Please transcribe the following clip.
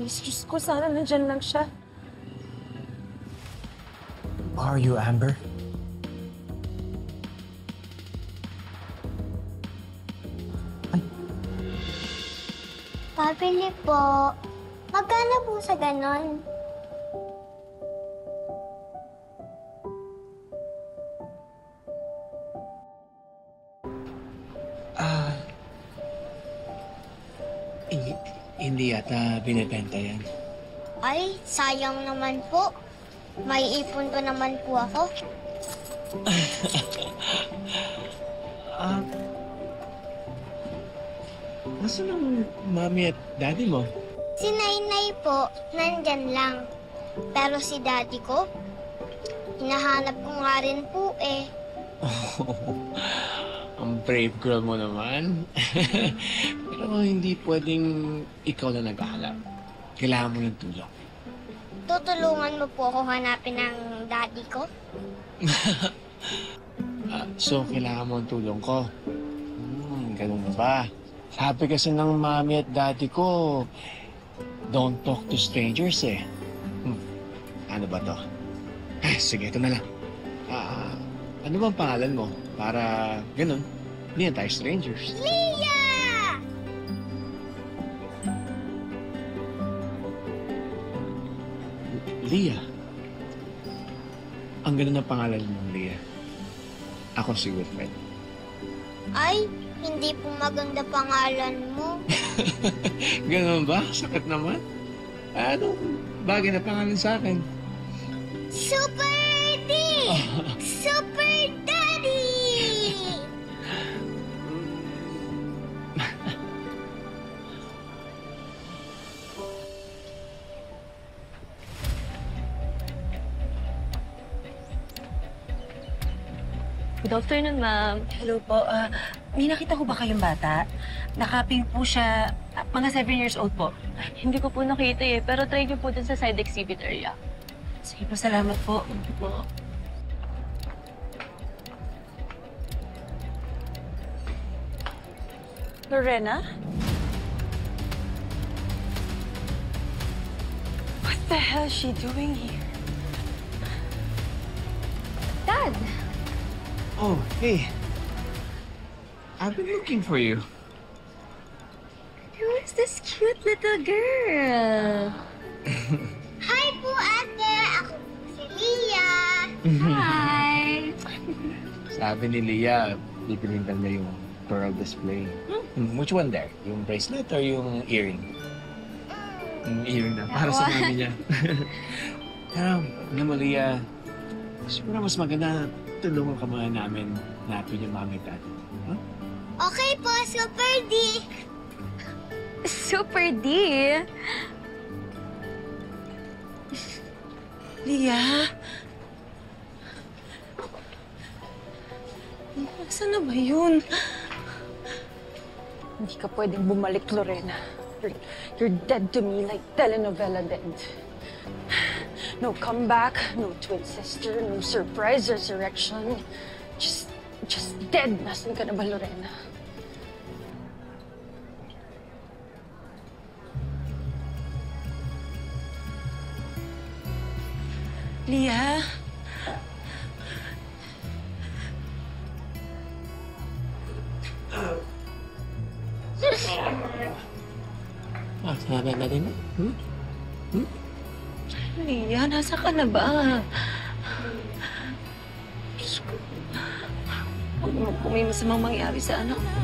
please. Diyos ko, sana nandyan lang siya. Who are you, Amber? Pabili po. Magkano po sa ganon? Hindi yata binibenta yan. Ay, sayang naman po. May ipon pa naman po ako. Nasaan ang mami at daddy mo? Si Nainay po, nandyan lang. Pero si Daddy ko, hinahanap ko nga rin po eh. Ang brave girl mo naman. Pero hindi pwedeng ikaw na naghahanap. Kailangan mo ng tulong. Tutulungan mo po ako hanapin ng Daddy ko? So, kailangan mo ng tulong ko. Ganun ba? Sabi kasi ng mami at daddy ko, don't talk to strangers eh. Ano ba to? Sige, ito na lang. Ano bang pangalan mo? Para ganun, hindi na tayo strangers. Leah! Leah? Ang ganda ng pangalan mo, Leah. Ako si Wilfred. Ay, hindi po maganda pangalan mo. Ganun ba? Sakit naman. Anong bagay na pangalan sa akin? Super D! Super Daddy! Good afternoon, ma'am. Hello po. May nakita ko ba kayong bata? Nakaping po siya, mga 7 years old po. Hindi ko po nakita eh, pero try niyo po dun sa side exhibit area. Sige po, salamat po. Lorena? What the hell is she doing here? Dad! Oh, hey. I've been looking for you. Who is this cute little girl? Hi po, ate! Ako po si Leah! Hi! Sabi ni Leah, pipilitan niya yung pearl display. Which one there? Yung bracelet or yung earring? Earring na. Para sa mami niya. Pero, alam mo, Leah, siguro mas maganda tulungan ka muna namin hanapin yung mami at daddy. Huh? Okay po, Super D! Super D! Leah? Nasaan na ba yun? Hindi ka pwedeng bumalik, Lorena. You're dead to me like telenovela dead. No comeback, no twin sister, no surprise resurrection. Just dead. Nasaan ka na ba, Lorena? Leah? Sabi natin mo? Leah, nasa ka na ba? Diyos ko. Huwag mo kung may masamang mangyari sa anak ko.